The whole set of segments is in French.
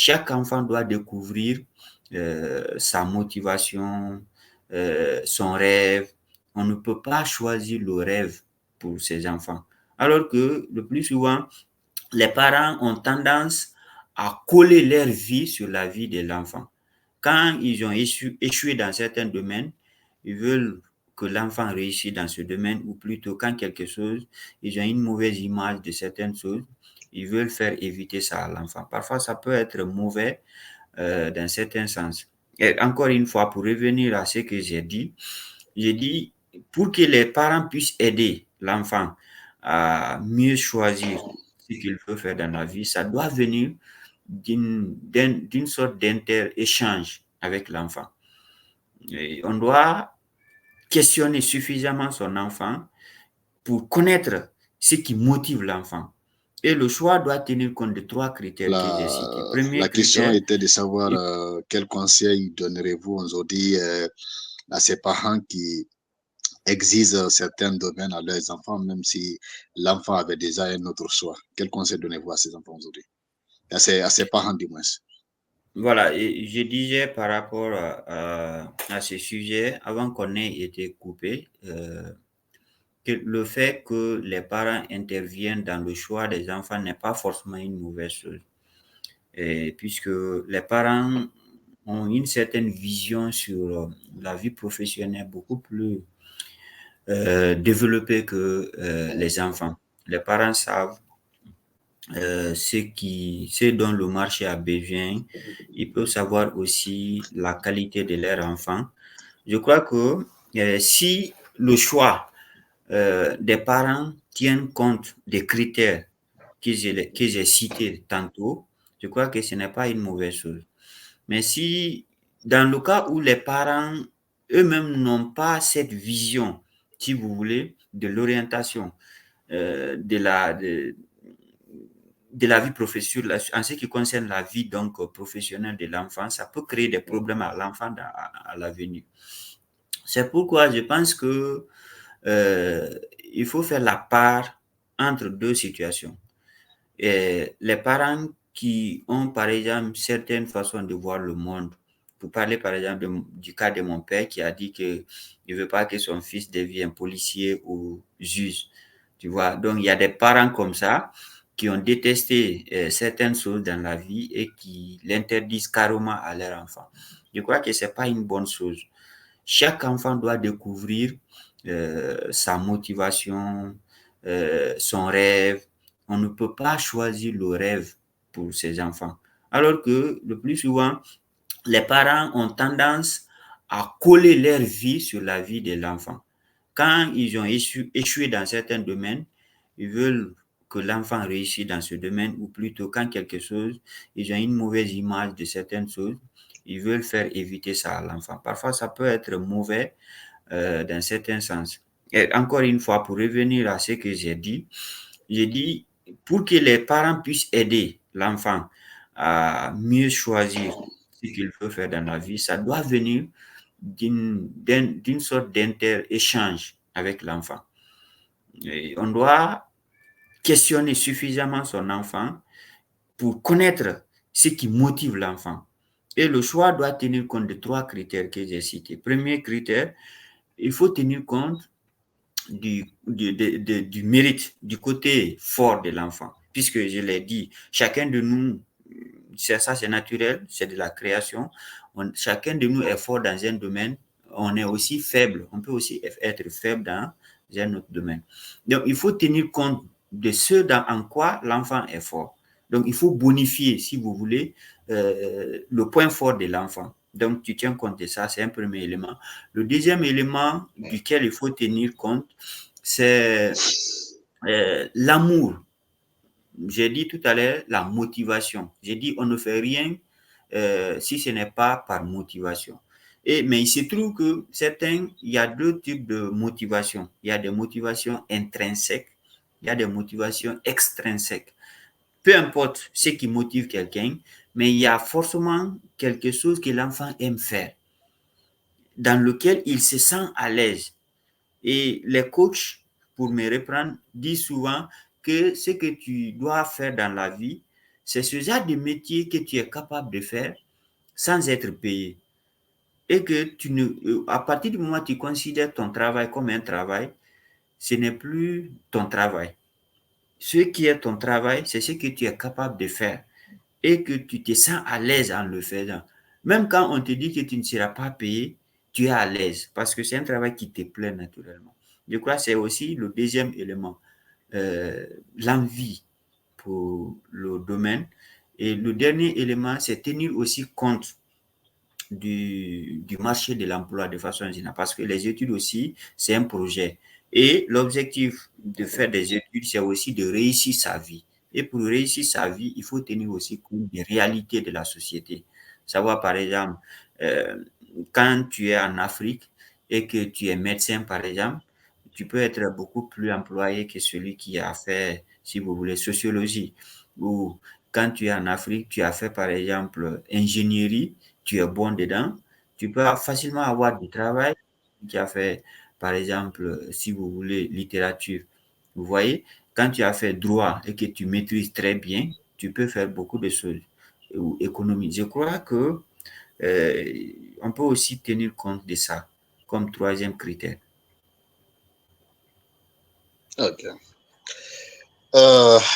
Chaque enfant doit découvrir sa motivation, son rêve. On ne peut pas choisir le rêve pour ces enfants. Alors que le plus souvent, les parents ont tendance à coller leur vie sur la vie de l'enfant. Quand ils ont échoué dans certains domaines, ils veulent que l'enfant réussisse dans ce domaine, ou plutôt quand quelque chose, ils ont une mauvaise image de certaines choses, ils veulent faire éviter ça à l'enfant. Parfois, ça peut être mauvais dans certains sens. Et encore une fois, pour revenir à ce que j'ai dit, pour que les parents puissent aider l'enfant à mieux choisir ce qu'il veut faire dans la vie, ça doit venir d'une sorte d'inter-échange avec l'enfant. Et on doit questionner suffisamment son enfant pour connaître ce qui motive l'enfant. Et le choix doit tenir compte de 3 critères que j'ai cités. La Premier question critère, était de savoir quel conseil donnerez-vous aujourd'hui à ces parents qui exigent certains domaines à leurs enfants, même si l'enfant avait déjà un autre choix. Quel conseil donnez-vous à ces enfants aujourd'hui? À ces parents, du moins. voilà, et je disais par rapport à ce sujet, avant qu'on ait été coupé, que le fait que les parents interviennent dans le choix des enfants n'est pas forcément une mauvaise chose. Et puisque les parents ont une certaine vision sur la vie professionnelle beaucoup plus développée que les enfants. Les parents savent ce dont le marché a besoin. Ils peuvent savoir aussi la qualité de leur enfant. Je crois que si le choix des parents tiennent compte des critères que j'ai cités tantôt, je crois que ce n'est pas une mauvaise chose. Mais si, dans le cas où les parents eux-mêmes n'ont pas cette vision, si vous voulez, de l'orientation, de la vie professionnelle, en ce qui concerne la vie donc professionnelle de l'enfant, ça peut créer des problèmes à l'enfant à l'avenir. C'est pourquoi je pense que il faut faire la part entre deux situations. Et les parents qui ont, par exemple, certaines façons de voir le monde, pour parler, par exemple, du cas de mon père qui a dit qu'il ne veut pas que son fils devienne policier ou juge. Tu vois, donc il y a des parents comme ça qui ont détesté certaines choses dans la vie et qui l'interdisent carrément à leur enfant. Je crois que c'est pas une bonne chose. Chaque enfant doit découvrir sa motivation, son rêve. On ne peut pas choisir le rêve pour ses enfants. Alors que le plus souvent, les parents ont tendance à coller leur vie sur la vie de l'enfant. Quand ils ont échoué dans certains domaines, ils veulent que l'enfant réussisse dans ce domaine, ou plutôt quand quelque chose, ils ont une mauvaise image de certaines choses, ils veulent faire éviter ça à l'enfant. Parfois, ça peut être mauvais dans certains sens. Et encore une fois, pour revenir à ce que j'ai dit, pour que les parents puissent aider l'enfant à mieux choisir ce qu'il veut faire dans la vie, ça doit venir d'une sorte d'inter-échange avec l'enfant. Et on doit questionner suffisamment son enfant pour connaître ce qui motive l'enfant. Et le choix doit tenir compte de 3 critères que j'ai cités. Premier critère, il faut tenir compte du mérite, du côté fort de l'enfant. Puisque je l'ai dit, chacun de nous, ça c'est naturel, c'est de la création. Chacun de nous est fort dans un domaine, on est aussi faible, on peut aussi être faible dans un autre domaine. Donc il faut tenir compte de ce en quoi l'enfant est fort. Donc il faut bonifier, si vous voulez, le point fort de l'enfant. Donc tu tiens compte de ça, c'est un premier élément. Le deuxième élément duquel il faut tenir compte, c'est l'amour. J'ai dit tout à l'heure la motivation. J'ai dit on ne fait rien si ce n'est pas par motivation. Mais il se trouve que il y a deux types de motivation. Il y a des motivations intrinsèques, il y a des motivations extrinsèques. Peu importe ce qui motive quelqu'un, mais il y a forcément quelque chose que l'enfant aime faire, dans lequel il se sent à l'aise. Et les coachs, pour me reprendre, disent souvent que ce que tu dois faire dans la vie, C'est ce genre de métier que tu es capable de faire sans être payé. Et que à partir du moment où tu considères ton travail comme un travail, ce n'est plus ton travail. Ce qui est ton travail, c'est ce que tu es capable de faire et que tu te sens à l'aise en le faisant. Même quand on te dit que tu ne seras pas payé, tu es à l'aise parce que c'est un travail qui te plaît naturellement. Je crois que c'est aussi le deuxième élément, l'envie pour le domaine. Et le dernier élément, c'est tenir aussi compte du marché de l'emploi de façon générale, parce que les études aussi, c'est un projet. Et l'objectif de faire des études, c'est aussi de réussir sa vie. Et pour réussir sa vie, il faut tenir aussi compte des réalités de la société. Savoir, par exemple, euh, quand tu es en Afrique et que tu es médecin, par exemple, tu peux être beaucoup plus employé que celui qui a fait, si vous voulez, sociologie. Ou quand tu es en Afrique, tu as fait, par exemple, ingénierie, tu es bon dedans, tu peux facilement avoir du travail. Tu as fait, par exemple, si vous voulez, littérature. Vous voyez, quand tu as fait droit et que tu maîtrises très bien, tu peux faire beaucoup de choses ou économie. Je crois que on peut aussi tenir compte de ça comme troisième critère. Ok.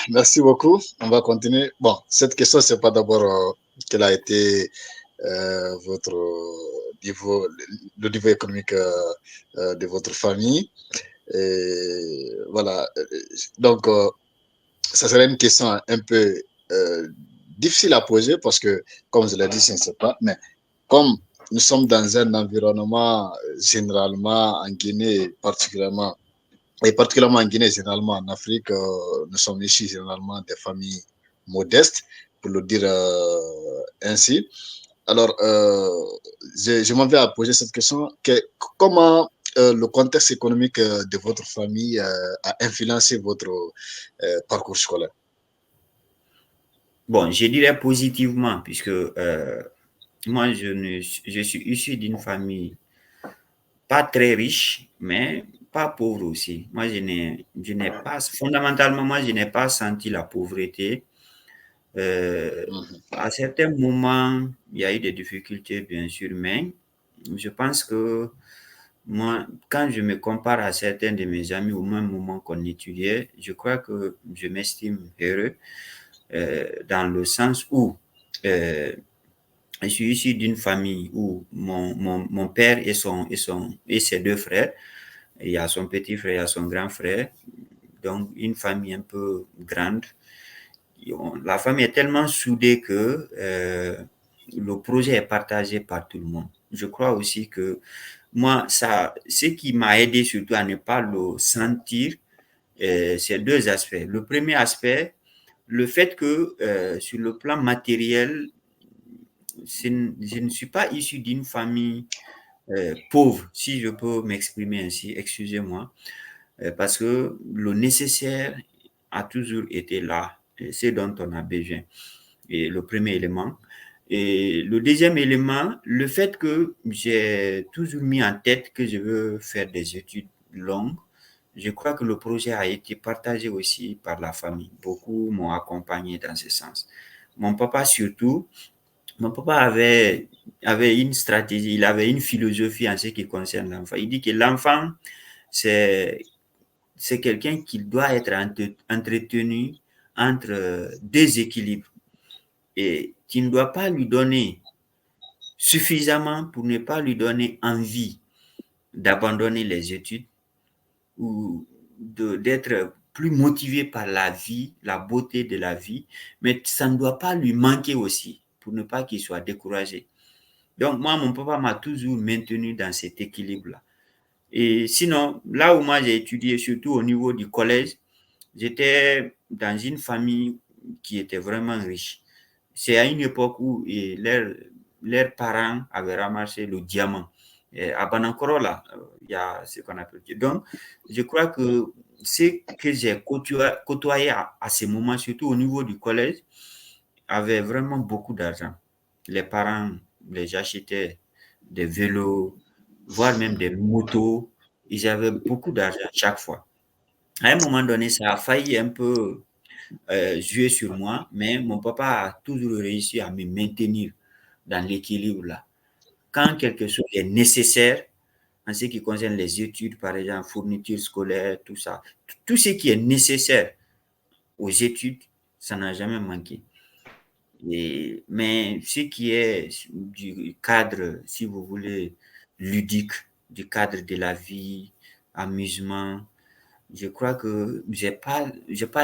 Merci beaucoup. On va continuer. Bon, cette question, c'est pas d'abord quel a été votre niveau, le niveau économique de votre famille. Et voilà. Donc, ça serait une question un peu difficile à poser parce que, comme je l'ai dit, je ne sais pas. Mais comme nous sommes dans un environnement généralement en Guinée particulièrement, et particulièrement en Guinée, généralement en Afrique, nous sommes ici généralement des familles modestes, pour le dire ainsi. Alors, je m'en vais à poser cette question. Comment le contexte économique de votre famille a influencé votre parcours scolaire? Bon, je dirais positivement, puisque moi, je suis issu d'une famille pas très riche, mais pas pauvre aussi. Moi, je n'ai pas, fondamentalement, moi, je n'ai pas senti la pauvreté. Euh, Mhm. à certains moments, il y a eu des difficultés, bien sûr, mais je pense que moi, quand je me compare à certains de mes amis au même moment qu'on étudiait, je crois que je m'estime heureux dans le sens où euh, je suis issu d'une famille où mon père et ses deux frères, il y a son petit frère, il y a son grand frère, donc une famille un peu grande. La famille est tellement soudée que le projet est partagé par tout le monde. Je crois aussi que moi, ce qui m'a aidé surtout à ne pas le sentir, c'est deux aspects. Le premier aspect, le fait que sur le plan matériel, je ne suis pas issu d'une famille pauvre, si je peux m'exprimer ainsi, excusez-moi, parce que le nécessaire a toujours été là, c'est dont on a besoin. Et le premier élément. Et le deuxième élément, le fait que j'ai toujours mis en tête que je veux faire des études longues, je crois que le projet a été partagé aussi par la famille. Beaucoup m'ont accompagné dans ce sens. Mon papa surtout, mon papa avait une stratégie, il avait une philosophie en ce qui concerne l'enfant. Il dit que l'enfant, c'est, c'est quelqu'un qui doit être entretenu entre deux équilibres. Et tu ne dois pas lui donner suffisamment pour ne pas lui donner envie d'abandonner les études ou d'être plus motivé par la vie, la beauté de la vie, mais ça ne doit pas lui manquer aussi pour ne pas qu'il soit découragé. Donc moi, mon papa m'a toujours maintenu dans cet équilibre-là. Et sinon, là où moi j'ai étudié, surtout au niveau du collège, j'étais dans une famille qui était vraiment riche. C'est à une époque où leurs parents avaient ramassé le diamant. Et à Banankoro, là, il y a ce qu'on appelle. Donc, je crois que ce que j'ai côtoyé à ce moment, surtout au niveau du collège, avaient vraiment beaucoup d'argent. Les parents les achetaient des vélos, voire même des motos. Ils avaient beaucoup d'argent chaque fois. À un moment donné, ça a failli un peu. joué sur moi, mais mon papa a toujours réussi à me maintenir dans l'équilibre là. Quand quelque chose est nécessaire, en ce qui concerne les études, par exemple, fournitures scolaires, tout ça, tout ce qui est nécessaire aux études, ça n'a jamais manqué. Mais ce qui est du cadre, si vous voulez, ludique, du cadre de la vie, amusement, je crois que j'ai pas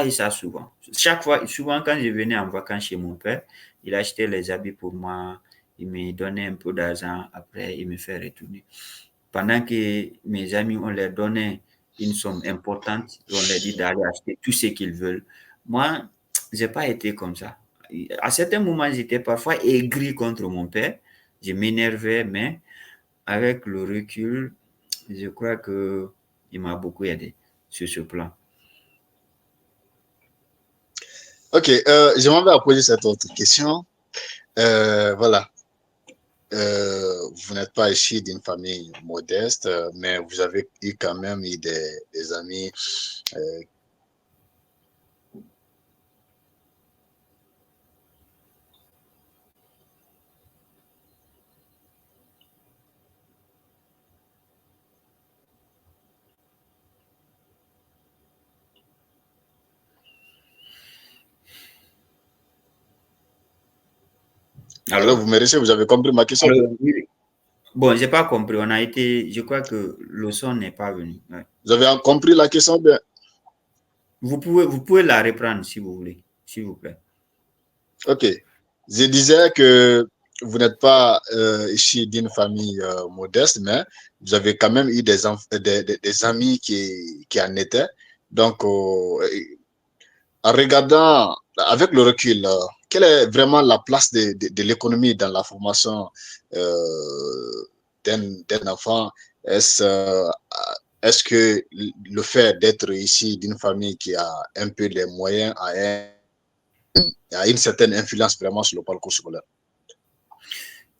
eu ça souvent. Chaque fois, souvent quand je venais en vacances chez mon père, il achetait les habits pour moi, il me donnait un peu d'argent, après il me fait retourner. Pendant que mes amis, on leur donnait une somme importante, on leur dit d'aller acheter tout ce qu'ils veulent. Moi, j'ai pas été comme ça. À certains moments, j'étais parfois aigri contre mon père. Je m'énervais, mais avec le recul, je crois que il m'a beaucoup aidé sur ce plan. Ok, je m'en vais à poser cette autre question. Voilà, vous n'êtes pas issu d'une famille modeste, mais vous avez eu quand même eu des amis. euh, alors, Alors, vous méritez, vous avez compris ma question. oui. Bon, j'ai pas compris. On a été, je crois que le son n'est pas venu. Ouais. Vous avez compris la question bien. Vous pouvez la reprendre si vous voulez, s'il vous plaît. Ok. Je disais que vous n'êtes pas issu d'une famille modeste, mais vous avez quand même eu des amis qui en étaient. Donc, en regardant avec le recul, quelle est vraiment la place de l'économie dans la formation d'un enfant? Est-ce est-ce que le fait d'être ici d'une famille qui a un peu les moyens a une certaine influence vraiment sur le parcours scolaire?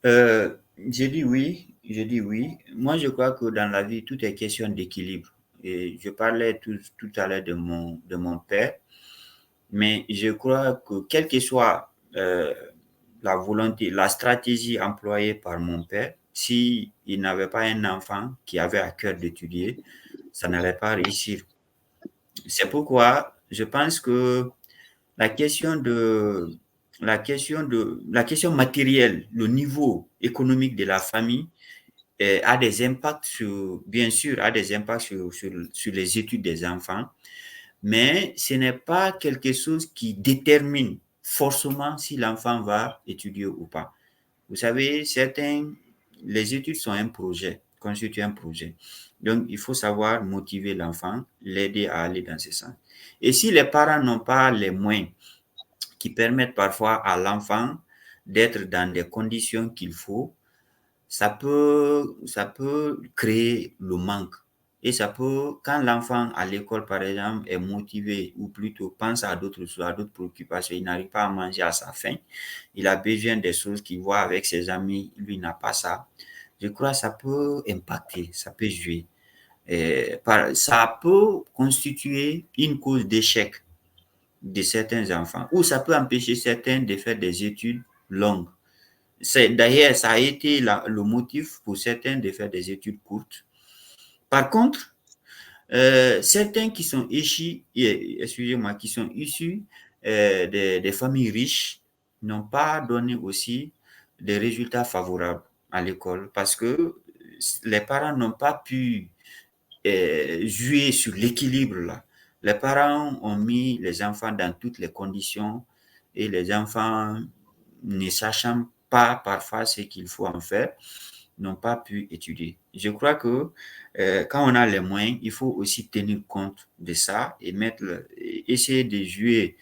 J'ai dit oui, j'ai dit oui. Moi, je crois que dans la vie, tout est question d'équilibre. Et je parlais tout à l'heure de mon père, mais je crois que quelle que soit la volonté, la stratégie employée par mon père, si il n'avait pas un enfant qui avait à cœur d'étudier, ça n'allait pas réussir. C'est pourquoi je pense que la question de la question matérielle, le niveau économique de la famille a des impacts sur, bien sûr, a des impacts sur les études des enfants, mais ce n'est pas quelque chose qui détermine forcément si l'enfant va étudier ou pas. Vous savez, les études sont un projet, constituent un projet. Donc, il faut savoir motiver l'enfant, l'aider à aller dans ce sens. Et si les parents n'ont pas les moyens qui permettent parfois à l'enfant d'être dans des conditions qu'il faut, ça peut créer le manque. Et ça peut, quand l'enfant à l'école, par exemple, est motivé ou plutôt pense à d'autres choses, à d'autres préoccupations, il n'arrive pas à manger à sa faim, il a besoin des choses qu'il voit avec ses amis, lui n'a pas ça. Je crois que ça peut impacter, ça peut jouer. Ça peut constituer une cause d'échec de certains enfants, ou ça peut empêcher certains de faire des études longues. D'ailleurs, ça a été le motif pour certains de faire des études courtes. Par contre, certains qui sont issus, excusez-moi, qui sont issus des familles riches n'ont pas donné aussi des résultats favorables à l'école parce que les parents n'ont pas pu jouer sur l'équilibre là. Les parents ont mis les enfants dans toutes les conditions et les enfants, ne sachant pas parfois ce qu'il faut en faire, n'ont pas pu étudier. Je crois que quand on a les moyens, il faut aussi tenir compte de ça et essayer de jouer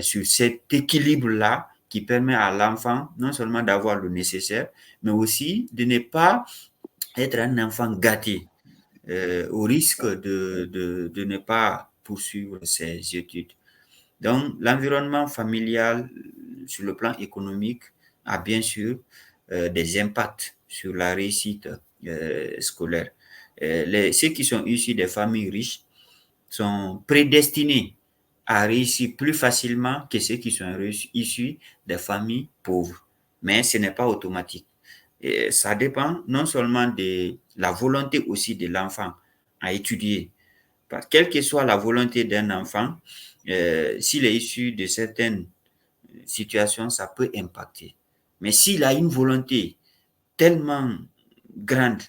sur cet équilibre-là qui permet à l'enfant non seulement d'avoir le nécessaire, mais aussi de ne pas être un enfant gâté au risque de ne pas poursuivre ses études. Donc, l'environnement familial sur le plan économique a bien sûr des impacts sur la réussite scolaire. Ceux qui sont issus des familles riches sont prédestinés à réussir plus facilement que ceux qui sont issus des familles pauvres. Mais ce n'est pas automatique. Et ça dépend non seulement de la volonté aussi de l'enfant à étudier. Parce, quelle que soit la volonté d'un enfant, s'il est issu de certaines situations, ça peut impacter. Mais s'il a une volonté tellement grande,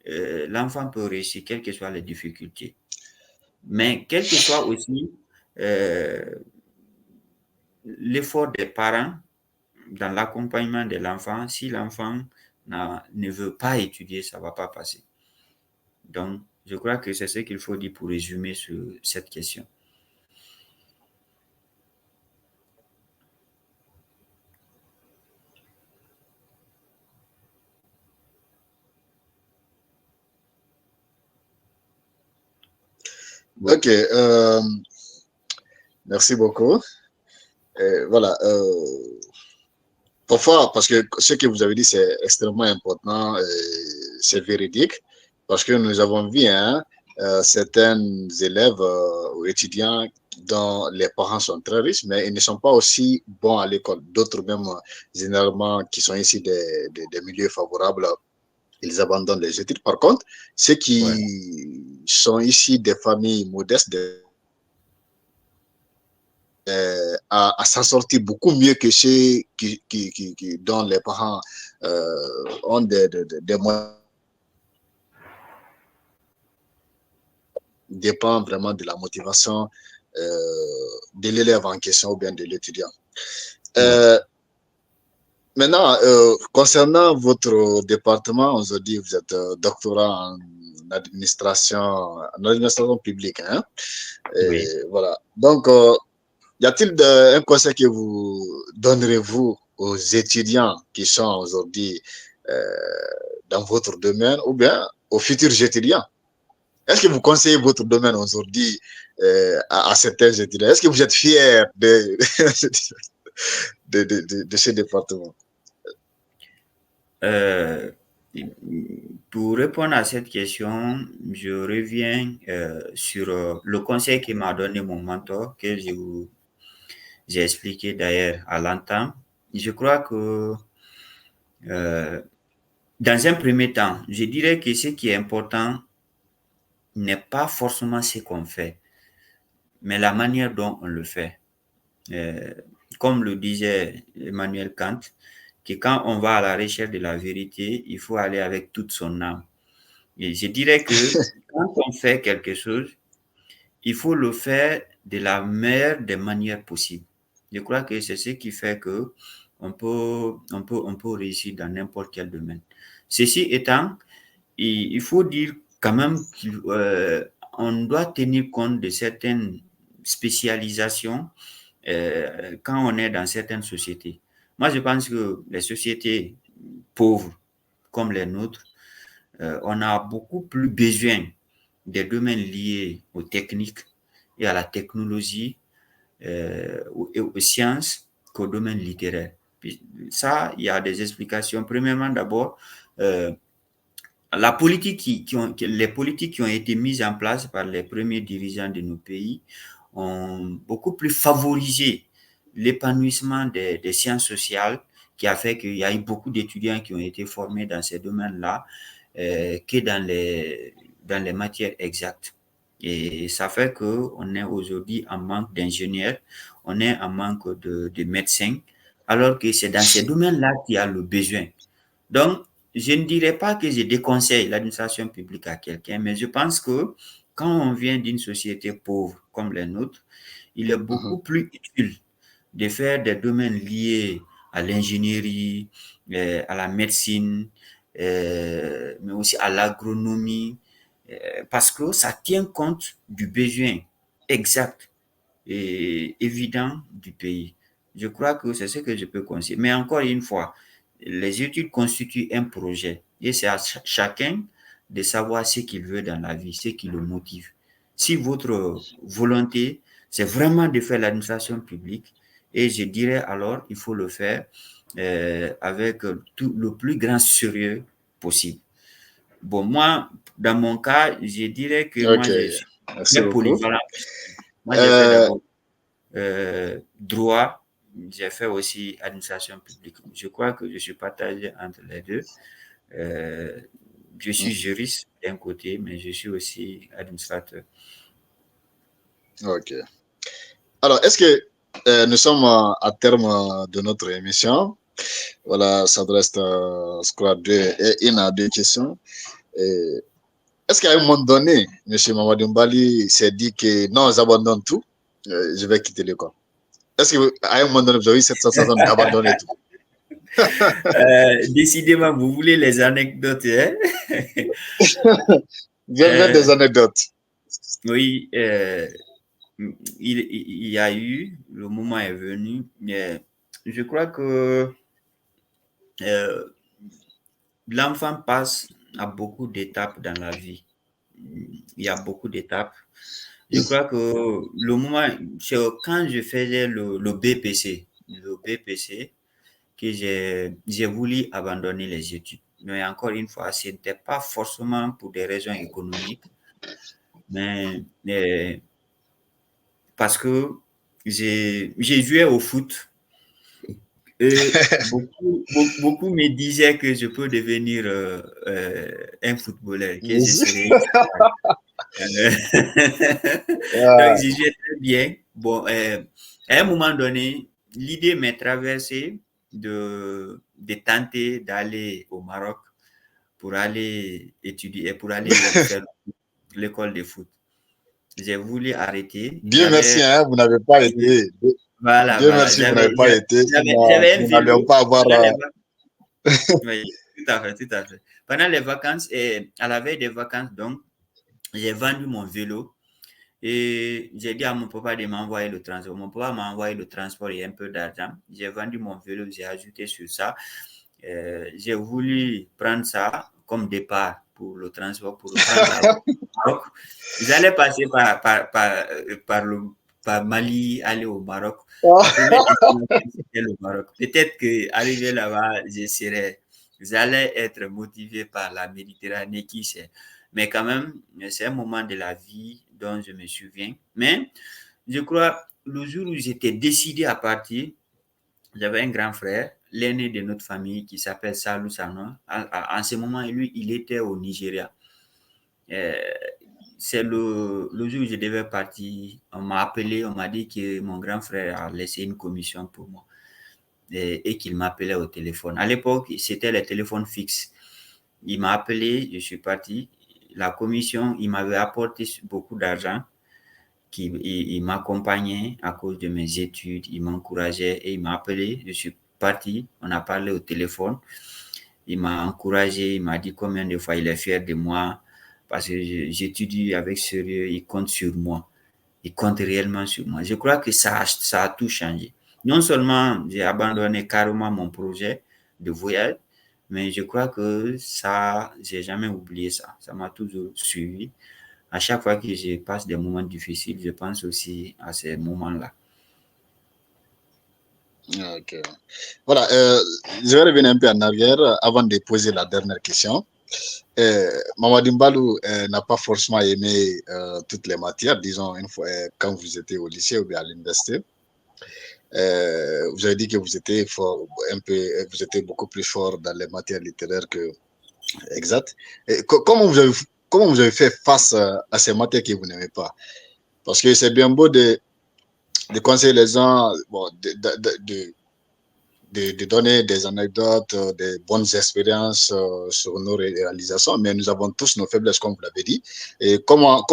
l'enfant peut réussir, quelles que soient les difficultés. Mais quel que soit aussi euh, l'effort des parents dans l'accompagnement de l'enfant, si l'enfant ne veut pas étudier, ça ne va pas passer. Donc, je crois que c'est ce qu'il faut dire pour résumer sur cette question. Ok, merci beaucoup. Voilà, parfois, parce que ce que vous avez dit, c'est extrêmement important, c'est véridique, parce que nous avons vu hein, certains élèves ou étudiants dont les parents sont très riches, mais ils ne sont pas aussi bons à l'école. D'autres même, généralement, qui sont ici des milieux favorables, ils abandonnent les études. Par contre, ceux Ouais. qui sont ici des familles modestes, à s'en sortir beaucoup mieux que ceux dont les parents ont des moyens, dépend vraiment de la motivation de l'élève en question ou bien de l'étudiant. Ouais. Maintenant, concernant votre département, aujourd'hui, vous êtes doctorant en administration publique. Hein? Oui. Voilà. Donc, y a-t-il un conseil que vous donnerez-vous aux étudiants qui sont aujourd'hui euh, dans votre domaine ou bien aux futurs étudiants? Est-ce que vous conseillez votre domaine aujourd'hui à certains étudiants? Est-ce que vous êtes fiers de ce département? Euh, pour répondre à cette question, je reviens sur le conseil que m'a donné mon mentor, que j'ai expliqué d'ailleurs à l'entame. Je crois que euh, dans un premier temps, je dirais que ce qui est important n'est pas forcément ce qu'on fait, mais la manière dont on le fait. Euh, Comme le disait Emmanuel Kant, que quand on va à la recherche de la vérité, il faut aller avec toute son âme. Et je dirais que quand on fait quelque chose, il faut le faire de la meilleure des manières possibles. Je crois que c'est ce qui fait que on peut réussir dans n'importe quel domaine. Ceci étant, il faut dire quand même qu'on doit tenir compte de certaines spécialisations quand on est dans certaines sociétés. Moi, je pense que les sociétés pauvres comme les nôtres, on a beaucoup plus besoin des domaines liés aux techniques et à la technologie et aux sciences qu'au domaine littéraire. Puis ça, il y a des explications. Premièrement, d'abord, euh, la politique les politiques qui ont été mises en place par les premiers dirigeants de nos pays ont beaucoup plus favorisé l'épanouissement des sciences sociales, qui a fait qu'il y a eu beaucoup d'étudiants qui ont été formés dans ces domaines-là que dans les matières exactes. Et ça fait qu'on est aujourd'hui en manque d'ingénieurs, on est en manque de médecins, alors que c'est dans ces domaines-là qu'il y a le besoin. Donc, je ne dirais pas que je déconseille l'administration publique à quelqu'un, mais je pense que quand on vient d'une société pauvre comme les nôtres, il est beaucoup plus utile de faire des domaines liés à l'ingénierie, à la médecine, mais aussi à l'agronomie, parce que ça tient compte du besoin exact et évident du pays. Je crois que c'est ce que je peux conseiller. Mais encore une fois, les études constituent un projet et c'est à chacun de savoir ce qu'il veut dans la vie, ce qui le motive. Si votre volonté, c'est vraiment de faire l'administration publique, et je dirais alors, il faut le faire avec tout le plus grand sérieux possible. Bon, moi, dans mon cas, je dirais que Ok, moi, je suis merci très beaucoup. polyvalent. Moi, j'ai fait Euh, d'abord. droit, j'ai fait aussi administration publique. Je crois que je suis partagé entre les deux. Je suis juriste d'un côté, mais je suis aussi administrateur. Ok. Alors, est-ce que nous sommes à terme de notre émission? Voilà, ça te reste, je crois, une à deux questions. Et est-ce qu'à un moment donné, M. Mamadou Mbali s'est dit que non, j'abandonne tout, je vais quitter l'école? Est-ce qu'à un moment donné, vous avez eu cette sensation d'abandonner tout? Décidément, vous voulez les anecdotes, hein? Viens des anecdotes. Oui, il y a eu, le moment est venu, mais je crois que euh, l'enfant passe à beaucoup d'étapes dans la vie. Il y a beaucoup d'étapes. Je crois que le moment, c'est quand je faisais le BPC, que j'ai voulu abandonner les études. Mais encore une fois, ce n'était pas forcément pour des raisons économiques, mais parce que j'ai joué au foot et beaucoup me disaient que je peux devenir un footballeur, que je serai. Euh, Donc, Ah, j'y jouais très bien. Bon, à un moment donné, l'idée m'est traversée de tenter d'aller au Maroc pour aller étudier, pour aller faire l'école de foot. J'ai voulu arrêter. Dieu merci, hein, vous n'avez pas été. Voilà, Dieu voilà. merci, vous n'avez pas été, sinon J'avais un nous n'allions vélo pas avoir. pendant les vacances. Oui, tout à fait, tout à fait. Pendant les vacances et à la veille des vacances, donc, j'ai vendu mon vélo et j'ai dit à mon papa de m'envoyer le transport. Mon papa m'a envoyé le transport et un peu d'argent. J'ai vendu mon vélo, j'ai ajouté sur ça. J'ai voulu prendre ça comme départ pour le transport, pour prendre la route. Donc, j'allais passer par Mali, aller au Maroc. Ma première destination, c'était le Maroc. Peut-être qu'arrivé là-bas, j'allais être motivé par la Méditerranée, qui sait. Mais quand même, c'est un moment de la vie dont je me souviens. Mais je crois, le jour où j'étais décidé à partir, j'avais un grand frère, l'aîné de notre famille, qui s'appelle Salou Sano. En ce moment, lui, il était au Nigeria. Euh, c'est le jour où je devais partir. On m'a appelé, on m'a dit que mon grand frère a laissé une commission pour moi et qu'il m'appelait au téléphone. À l'époque, c'était les téléphones fixes. Il m'a appelé, je suis parti. La commission, il m'avait apporté beaucoup d'argent. Il m'accompagnait à cause de mes études, il m'encourageait et il m'a appelé. Je suis parti, on a parlé au téléphone. Il m'a encouragé, il m'a dit combien de fois il est fier de moi parce que j'étudie avec sérieux, il compte sur moi. Il compte réellement sur moi. Je crois que ça a tout changé. Non seulement j'ai abandonné carrément mon projet de voyage, mais je crois que ça, j'ai jamais oublié ça. Ça m'a toujours suivi. À chaque fois que je passe des moments difficiles, je pense aussi à ces moments-là. Ok. Voilà, je vais revenir un peu en arrière avant de poser la dernière question. Mamadou Mbalou n'a pas forcément aimé toutes les matières, disons, une fois, quand vous étiez au lycée ou bien à l'université. Vous avez dit que vous étiez fort, un peu, vous étiez beaucoup plus fort dans les matières littéraires que exact. Et comment vous avez fait face à ces matières que vous n'aimez pas? Parce que c'est bien beau de conseiller les gens, bon, de donner des anecdotes, des bonnes expériences sur nos réalisations, mais nous avons tous nos faiblesses, comme vous l'avez dit. Et comment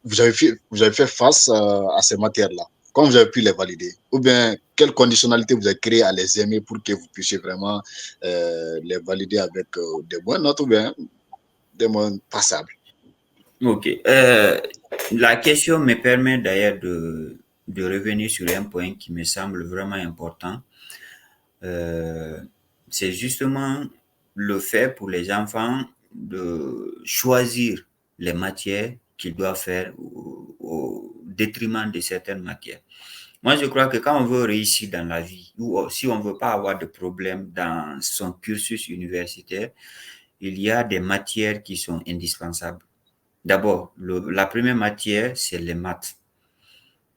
vous avez fait face à ces matières-là? Comment vous avez pu les valider? Ou bien, quelle conditionnalité vous avez créé à les aimer pour que vous puissiez vraiment les valider avec des bonnes notes ou bien des mots passables? Ok. La question me permet d'ailleurs de revenir sur un point qui me semble vraiment important. Euh, c'est justement le fait pour les enfants de choisir les matières qu'ils doivent faire au détriment de certaines matières. Moi, je crois que quand on veut réussir dans la vie, ou si on veut pas avoir de problème dans son cursus universitaire, il y a des matières qui sont indispensables. D'abord, la première matière, c'est les maths.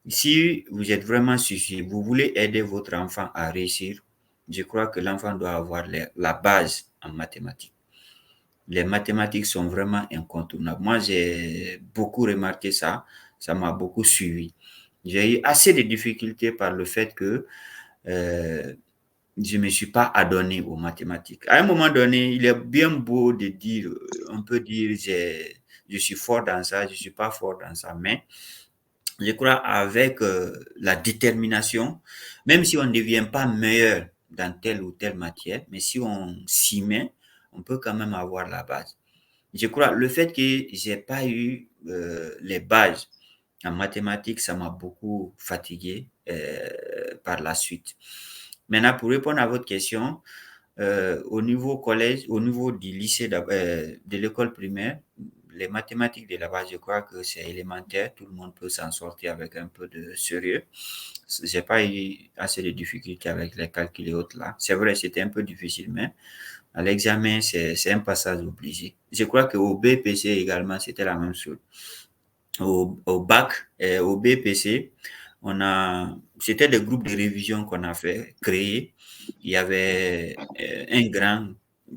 Si vous êtes vraiment soucieux, vous voulez aider votre enfant à réussir, je crois que l'enfant doit avoir la base en mathématiques. Les mathématiques sont vraiment incontournables. Moi, j'ai beaucoup remarqué ça. Ça m'a beaucoup suivi. J'ai eu assez de difficultés par le fait que euh, je ne me suis pas adonné aux mathématiques. À un moment donné, il est bien beau de dire, on peut dire, je suis fort dans ça, je ne suis pas fort dans ça, mais je crois avec la détermination, même si on ne devient pas meilleur dans telle ou telle matière, mais si on s'y met, on peut quand même avoir la base. Je crois le fait que j'ai pas eu les bases en mathématiques, ça m'a beaucoup fatigué par la suite. Maintenant, pour répondre à votre question, au niveau collège, au niveau du lycée, de l'école primaire, les mathématiques de là-bas, je crois que c'est élémentaire. Tout le monde peut s'en sortir avec un peu de sérieux. J'ai pas eu assez de difficultés avec les calculs et autres là. C'est vrai, c'était un peu difficile, mais à l'examen, c'est un passage obligé. Je crois qu'au BPC également, c'était la même chose. Au bac et au BPC, c'était des groupes de révision qu'on a fait, créés. Il y avait un grand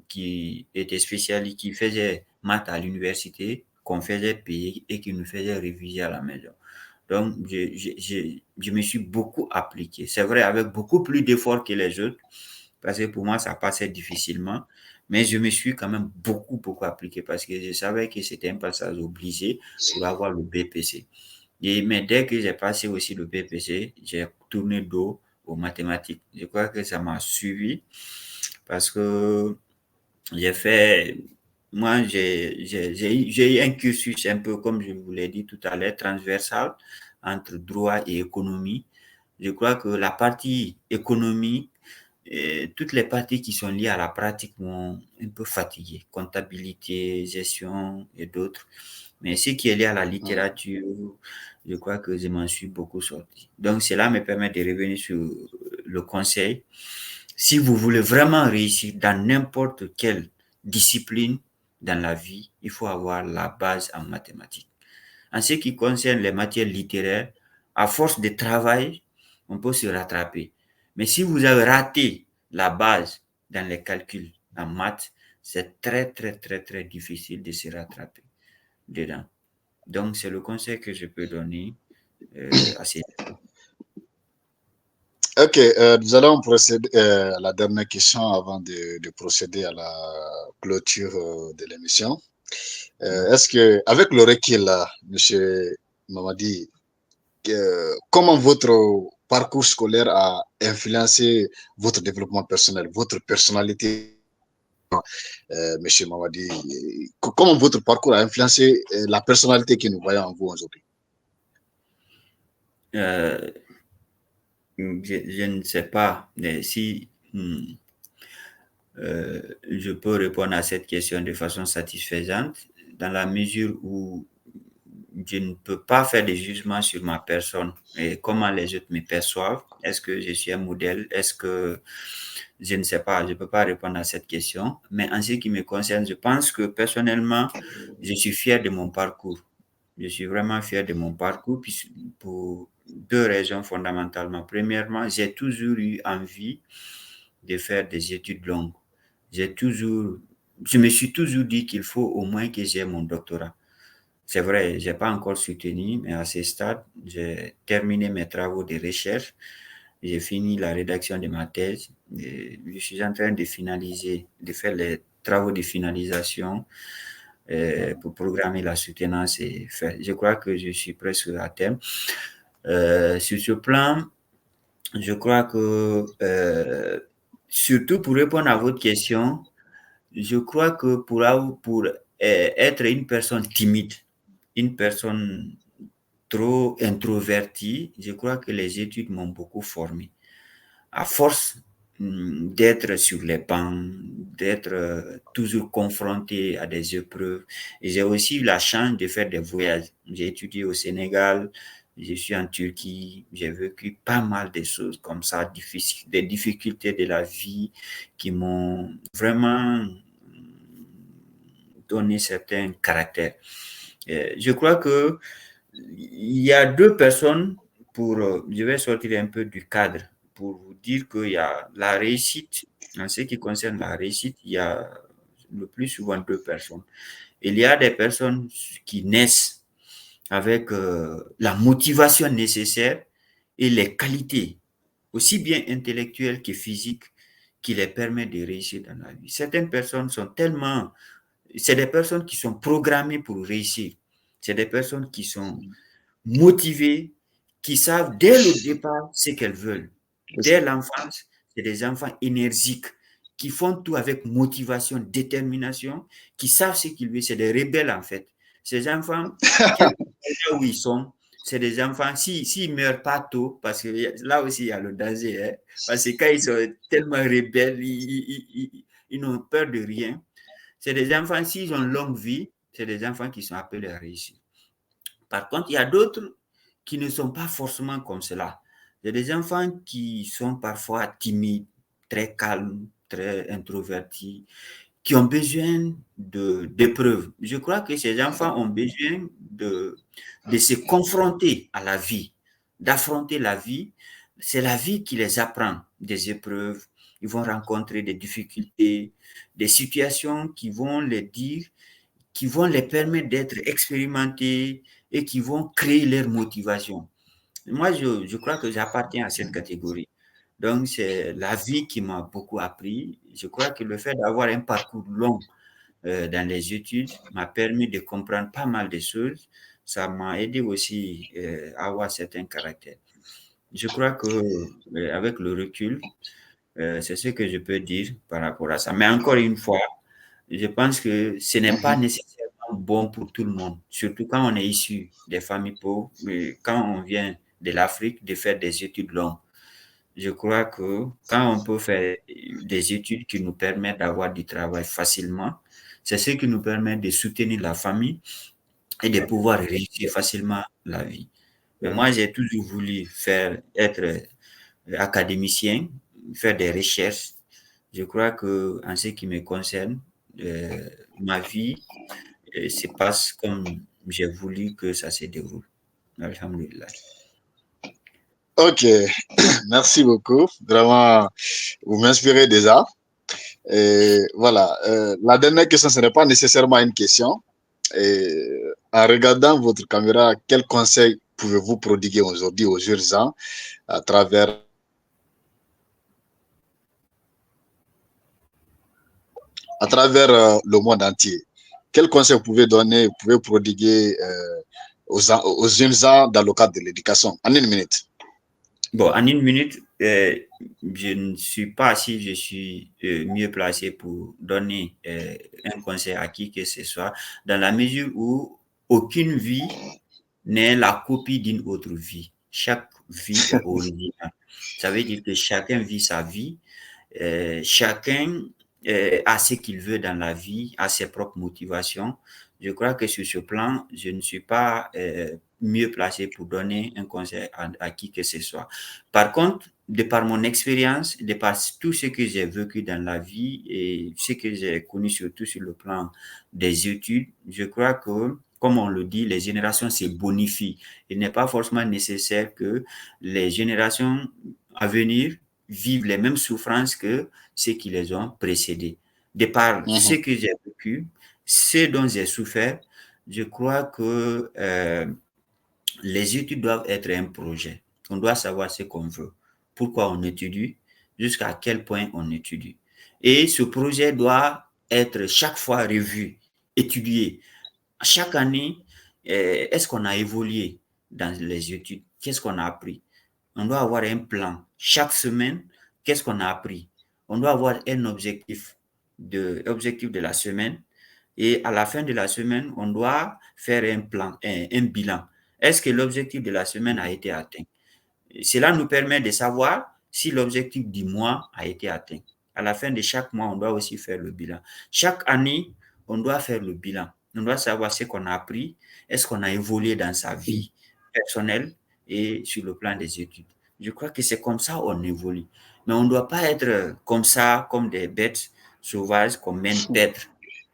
qui était spécialiste, qui faisait maths à l'université, qu'on faisait payer et qui nous faisait réviser à la maison. Donc, je me suis beaucoup appliqué. C'est vrai, avec beaucoup plus d'efforts que les autres, parce que pour moi, ça passait difficilement. Mais je me suis quand même beaucoup, beaucoup appliqué parce que je savais que c'était un passage obligé pour avoir le BPC. Mais dès que j'ai passé aussi le BPC, j'ai tourné dos aux mathématiques. Je crois que ça m'a suivi parce que j'ai fait, moi, j'ai eu un cursus un peu, comme je vous l'ai dit tout à l'heure, transversal entre droit et économie. Je crois que la partie économie, et toutes les parties qui sont liées à la pratique m'ont un peu fatigué, comptabilité, gestion et d'autres. Mais ce qui est lié à la littérature, je crois que je m'en suis beaucoup sorti. Donc cela me permet de revenir sur le conseil. Si vous voulez vraiment réussir dans n'importe quelle discipline dans la vie, il faut avoir la base en mathématiques. En ce qui concerne les matières littéraires, à force de travail, on peut se rattraper. Mais si vous avez raté la base dans les calculs en maths, c'est très, très, très, très difficile de se rattraper dedans. Donc, c'est le conseil que je peux donner à ces niveaux. Ok, nous allons procéder à la dernière question avant de procéder à la clôture de l'émission. Est-ce que, avec le recul, là, Monsieur Mamadi, comment votre parcours scolaire a influencé votre développement personnel, votre personnalité, Monsieur Mamadi, comment votre parcours a influencé la personnalité que nous voyons en vous aujourd'hui? Euh, je ne sais pas mais si je peux répondre à cette question de façon satisfaisante dans la mesure où je ne peux pas faire de jugement sur ma personne et comment les autres me perçoivent. Est-ce que je suis un modèle? Est-ce que je ne sais pas, je ne peux pas répondre à cette question. Mais en ce qui me concerne, je pense que personnellement, je suis fier de mon parcours. Je suis vraiment fier de mon parcours pour deux raisons fondamentalement. Premièrement, j'ai toujours eu envie de faire des études longues. J'ai toujours, je me suis toujours dit qu'il faut au moins que j'ai mon doctorat. C'est vrai, j'ai pas encore soutenu, mais à ce stade, j'ai terminé mes travaux de recherche. J'ai fini la rédaction de ma thèse. Et je suis en train de finaliser, de faire les travaux de finalisation pour programmer la soutenance et faire. Je crois que je suis presque à terme. Sur ce plan, je crois que, surtout pour répondre à votre question, je crois que pour être une personne timide, une personne trop introvertie, je crois que les études m'ont beaucoup formé. À force d'être sur les bancs, d'être toujours confronté à des épreuves. Et j'ai aussi eu la chance de faire des voyages. J'ai étudié au Sénégal, je suis en Turquie, j'ai vécu pas mal de choses comme ça, des difficultés de la vie qui m'ont vraiment donné certains caractères. Je crois que il y a deux personnes je vais sortir un peu du cadre pour vous dire qu'il y a la réussite. En ce qui concerne la réussite, il y a le plus souvent deux personnes. Il y a des personnes qui naissent avec la motivation nécessaire et les qualités, aussi bien intellectuelles que physiques, qui les permettent de réussir dans la vie. Certaines personnes sont tellement... C'est des personnes qui sont programmées pour réussir. C'est des personnes qui sont motivées, qui savent dès le départ ce qu'elles veulent. Dès l'enfance, c'est des enfants énergiques qui font tout avec motivation, détermination, qui savent ce qu'ils veulent. C'est des rebelles en fait. Ces enfants, quel que soit là où ils sont, c'est des enfants, s'ils ne meurent pas tôt, parce que là aussi il y a le danger, hein, parce que quand ils sont tellement rebelles, ils n'ont peur de rien. C'est des enfants, s'ils ont une longue vie, c'est des enfants qui sont appelés à réussir. Par contre, il y a d'autres qui ne sont pas forcément comme cela. Il y a des enfants qui sont parfois timides, très calmes, très introvertis, qui ont besoin d'épreuves. Je crois que ces enfants ont besoin de se confronter à la vie, d'affronter la vie. C'est la vie qui les apprend des épreuves. Ils vont rencontrer des difficultés, des situations qui vont les dire, qui vont les permettre d'être expérimentés et qui vont créer leur motivation. Moi, je crois que j'appartiens à cette catégorie. Donc, c'est la vie qui m'a beaucoup appris. Je crois que le fait d'avoir un parcours long dans les études m'a permis de comprendre pas mal de choses. Ça m'a aidé aussi à avoir certains caractères. Je crois que avec le recul, c'est ce que je peux dire par rapport à ça. Mais encore une fois, je pense que ce n'est pas nécessairement bon pour tout le monde, surtout quand on est issu des familles pauvres, mais quand on vient de l'Afrique, de faire des études longues. Je crois que quand on peut faire des études qui nous permettent d'avoir du travail facilement, c'est ce qui nous permet de soutenir la famille et de pouvoir réussir facilement la vie. Mais moi, j'ai toujours voulu être académicien, faire des recherches. Je crois que en ce qui me concerne, ma vie se passe comme j'ai voulu que ça se déroule. Alhamdulillah. Ok, merci beaucoup. Vraiment, vous m'inspirez déjà. Et voilà, la dernière question, ce n'est pas nécessairement une question. Et en regardant votre caméra, quel conseil pouvez-vous prodiguer aujourd'hui aux jeunes gens à travers le monde entier? Quel conseil vous pouvez donner, vous pouvez prodiguer aux jeunes gens dans le cadre de l'éducation? En une minute. Bon, en une minute, je ne suis pas si je suis mieux placé pour donner un conseil à qui que ce soit, dans la mesure où aucune vie n'est la copie d'une autre vie. Chaque vie est originale. Ça veut dire que chacun vit sa vie, chacun a ce qu'il veut dans la vie, a ses propres motivations. Je crois que sur ce plan, je ne suis pas mieux placé pour donner un conseil à qui que ce soit. Par contre, de par mon expérience, de par tout ce que j'ai vécu dans la vie et ce que j'ai connu surtout sur le plan des études, je crois que, comme on le dit, les générations se bonifient. Il n'est pas forcément nécessaire que les générations à venir vivent les mêmes souffrances que ceux qui les ont précédés. De par ce que j'ai vécu, ce dont j'ai souffert, je crois que les études doivent être un projet. On doit savoir ce qu'on veut, pourquoi on étudie, jusqu'à quel point on étudie. Et ce projet doit être chaque fois revu, étudié. Chaque année, est-ce qu'on a évolué dans les études? Qu'est-ce qu'on a appris? On doit avoir un plan. Chaque semaine, qu'est-ce qu'on a appris? On doit avoir un objectif de la semaine. Et à la fin de la semaine, on doit faire un plan, un bilan. Est-ce que l'objectif de la semaine a été atteint? Cela nous permet de savoir si l'objectif du mois a été atteint. À la fin de chaque mois, on doit aussi faire le bilan. Chaque année, on doit faire le bilan. On doit savoir ce qu'on a appris, est-ce qu'on a évolué dans sa vie personnelle et sur le plan des études. Je crois que c'est comme ça qu'on évolue. Mais on ne doit pas être comme ça, comme des bêtes sauvages qu'on mène paître.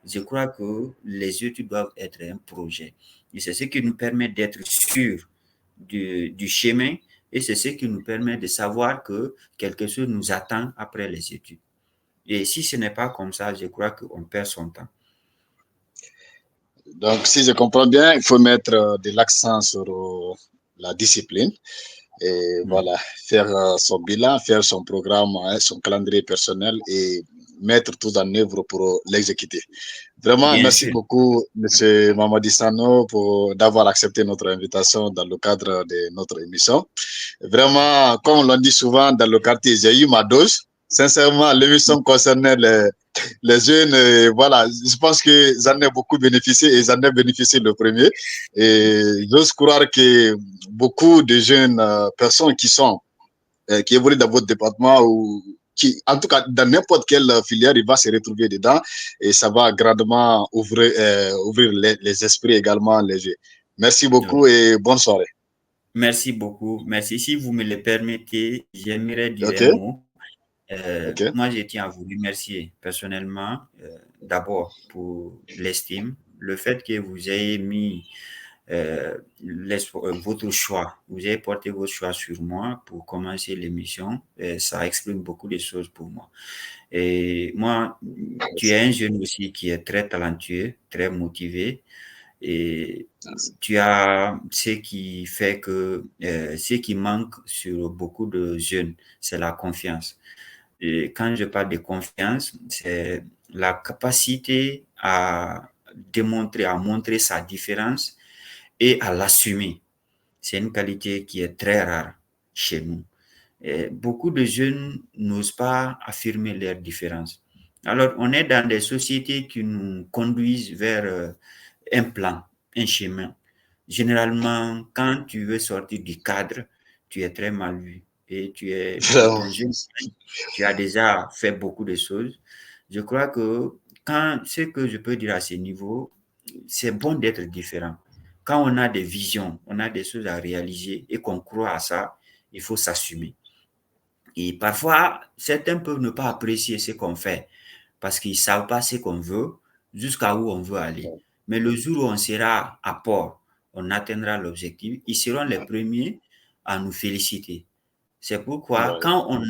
Je crois que les études doivent être un projet. Et c'est ce qui nous permet d'être sûrs du chemin Et c'est ce qui nous permet de savoir que quelque chose nous attend après les études. Et si ce n'est pas comme ça, je crois qu'on perd son temps. Donc, si je comprends bien, il faut mettre de l'accent sur la discipline et voilà, faire son bilan, faire son programme, hein, son calendrier personnel et mettre tout en œuvre pour l'exécuter. Vraiment, Bien merci sûr. beaucoup, M. Mamadi Sano, pour d'avoir accepté notre invitation dans le cadre de notre émission. Vraiment, comme on l'a dit souvent dans le quartier, j'ai eu ma dose. Sincèrement, l'émission concernait les jeunes. Et voilà, je pense que j'en ai beaucoup bénéficié et j'en ai bénéficié le premier. Et j'ose croire que beaucoup de jeunes personnes qui évoluent dans votre département ou qui, en tout cas, dans n'importe quelle filière, il va se retrouver dedans et ça va grandement ouvrir les esprits également, les jeux. Merci beaucoup et bonne soirée. Merci beaucoup. Merci. Si vous me le permettez, j'aimerais dire OK, un mot. OK. Moi, je tiens à vous remercier personnellement, d'abord pour l'estime, le fait que vous ayez mis votre choix, vous avez porté votre choix sur moi pour commencer l'émission. Ça exprime beaucoup de choses pour moi. Et moi, tu es un jeune aussi qui est très talentueux, très motivé. Et Merci. tu as ce qui fait que ce qui manque sur beaucoup de jeunes, c'est la confiance. Et quand je parle de confiance, c'est la capacité à démontrer, à montrer sa différence et à l'assumer. C'est une qualité qui est très rare chez nous. Et beaucoup de jeunes n'osent pas affirmer leur différence. Alors, on est dans des sociétés qui nous conduisent vers un plan, un chemin. Généralement, quand tu veux sortir du cadre, tu es très mal vu et tu es Vraiment. un jeune, tu as déjà fait beaucoup de choses. Je crois que ce que je peux dire à ce niveau, c'est bon d'être différent. Quand on a des visions, on a des choses à réaliser et qu'on croit à ça, il faut s'assumer. Et parfois, certains peuvent ne pas apprécier ce qu'on fait parce qu'ils ne savent pas ce qu'on veut, jusqu'à où on veut aller. Mais le jour où on sera à port, on atteindra l'objectif, ils seront les premiers à nous féliciter. C'est pourquoi Ouais. quand on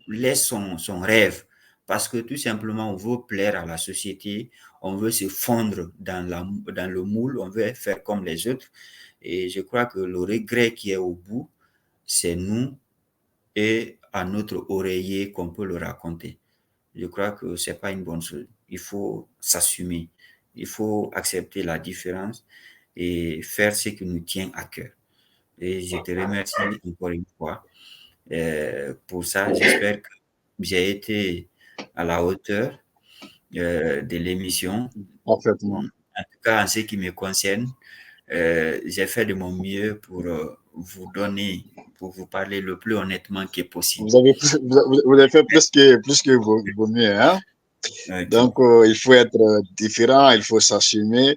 laisse son rêve, parce que tout simplement on veut plaire à la société, on veut se fondre dans le moule, on veut faire comme les autres. Et je crois que le regret qui est au bout, c'est nous et à notre oreiller qu'on peut le raconter. Je crois que c'est pas une bonne chose. Il faut s'assumer. Il faut accepter la différence et faire ce qui nous tient à cœur. Et je te remercie encore une fois pour ça. J'espère que j'ai été à la hauteur de l'émission. Parfaitement. En tout cas, en ce qui me concerne, j'ai fait de mon mieux pour pour vous parler le plus honnêtement que possible. Vous avez fait plus que vos mieux, hein? Ok. Donc, il faut être différent, il faut s'assumer.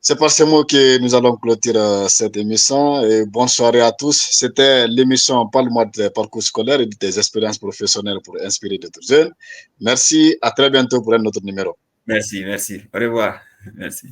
C'est par ces mots que nous allons clôturer cette émission. Et bonne soirée à tous. C'était l'émission Parle-moi de tes parcours scolaires et de tes expériences professionnelles pour inspirer d'autres jeunes. Merci, à très bientôt pour un autre numéro. Merci, merci. Au revoir. Merci.